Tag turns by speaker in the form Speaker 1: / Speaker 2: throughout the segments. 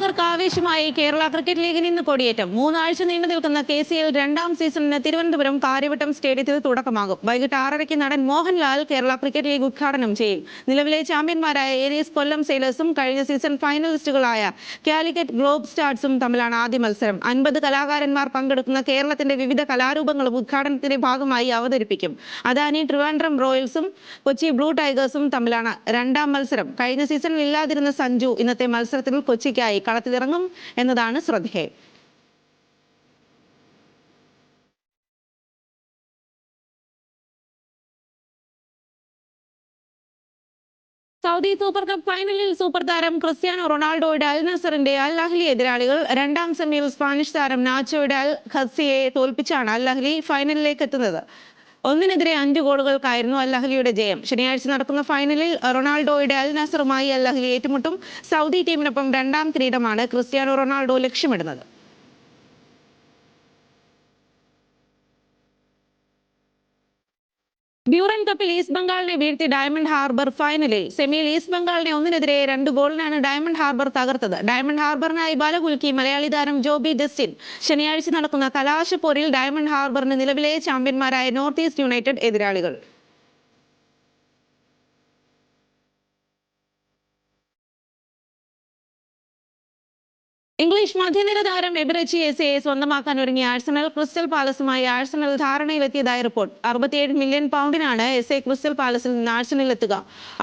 Speaker 1: ആരാധകർക്ക് ആവേശമായി കേരള ക്രിക്കറ്റ് ലീഗിന് ഇന്ന് കൊടിയേറ്റം. 3 ആഴ്ച നീണ്ടു നിൽക്കുന്ന KCL രണ്ടാം സീസണിന് തിരുവനന്തപുരം കാര്യവട്ടം സ്റ്റേഡിയത്തിൽ തുടക്കമാകും. വൈകിട്ട് 6:30 നടൻ മോഹൻലാൽ കേരള ക്രിക്കറ്റ് ലീഗ് ഉദ്ഘാടനം ചെയ്യും. നിലവിലെ ചാമ്പ്യന്മാരായ ഏരീസ് കൊല്ലം സെയിലേഴ്സും കഴിഞ്ഞ സീസൺ ഫൈനലിസ്റ്റുകളായ കാലിക്കറ്റ് ഗ്ലോബ് സ്റ്റാർസും തമ്മിലാണ് ആദ്യ മത്സരം. 50 കലാകാരന്മാർ പങ്കെടുക്കുന്ന കേരളത്തിന്റെ വിവിധ കലാരൂപങ്ങളും ഉദ്ഘാടനത്തിന്റെ ഭാഗമായി അവതരിപ്പിക്കും. അദാനി ട്രിവാൻഡ്രം റോയൽസും കൊച്ചി ബ്ലൂ ടൈഗേഴ്സും തമ്മിലാണ് രണ്ടാം മത്സരം. കഴിഞ്ഞ സീസണിൽ ഇല്ലാതിരുന്ന സഞ്ജു ഇന്നത്തെ മത്സരത്തിൽ കൊച്ചിക്കായി കളത്തിലിറങ്ങും എന്നതാണ് ശ്രദ്ധേയം. സൗദി സൂപ്പർ കപ്പ് ഫൈനലിൽ സൂപ്പർ താരം ക്രിസ്ത്യാനോ റൊണാൾഡോയുടെ അൽ നസറിന്റെ അൽ അഹ്ലി എതിരാളികൾ. രണ്ടാം സെമിയിൽ സ്പാനിഷ് താരം നാച്ചോയുടെ അൽ ഖസ്സിയെ തോൽപ്പിച്ചാണ് അൽ അഹ്ലി ഫൈനലിലേക്ക് എത്തുന്നത്. 1-5 ഗോളുകൾക്കായിരുന്നു അൽ അഹ്ലിയുടെ ജയം. ശനിയാഴ്ച നടക്കുന്ന ഫൈനലിൽ റൊണാൾഡോയുടെ അൽ നസറുമായി അൽ അഹ്ലി ഏറ്റുമുട്ടും. സൗദി ടീമിനൊപ്പം രണ്ടാം കിരീടമാണ് ക്രിസ്ത്യാനോ റൊണാൾഡോ ലക്ഷ്യമിടുന്നത്. ഡ്യൂറൻ കപ്പിൽ ഈസ്റ്റ് ബംഗാളിനെ വീഴ്ത്തി ഡയമണ്ട് ഹാർബർ ഫൈനലിൽ. സെമിയിൽ ഈസ്റ്റ് ബംഗാളിനെ 1-2 ഗോളിനാണ് ഡയമണ്ട് ഹാർബർ തകർത്തത്. ഡയമണ്ട് ഹാർബറിനായി ബലകുലുക്കി മലയാളി താരം ജോബി ഡസ്റ്റിൻ. ശനിയാഴ്ച നടക്കുന്ന കലാശപ്പോരിൽ ഡയമണ്ട് ഹാർബറിന് നിലവിലെ ചാമ്പ്യന്മാരായ നോർത്ത് ഈസ്റ്റ് യുണൈറ്റഡ് എതിരാളികൾ. ഇംഗ്ലീഷ് മധ്യനിര താരം എബിറച്ചി എസയെ സ്വന്തമാക്കാൻ ഒരുങ്ങിയ ആഴ്സണൽ ക്രിസ്റ്റൽ പാലസുമായി ആഴ്സണൽ ധാരണയിലെത്തിയതായി റിപ്പോർട്ട്. 67 മില്യൺ പൗണ്ടിനാണ് എസെ ക്രിസ്റ്റൽ പാലസിൽ നിന്ന് ആഴ്സണലിലെത്തുക.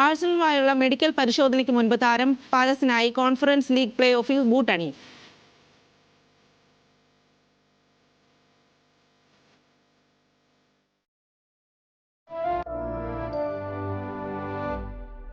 Speaker 1: ആഴ്സണലുമായുള്ള മെഡിക്കൽ പരിശോധനയ്ക്ക് മുൻപ് താരം പാലസിനായി കോൺഫറൻസ് ലീഗ് പ്ലേ ഓഫിൽ ബൂട്ടണിയും.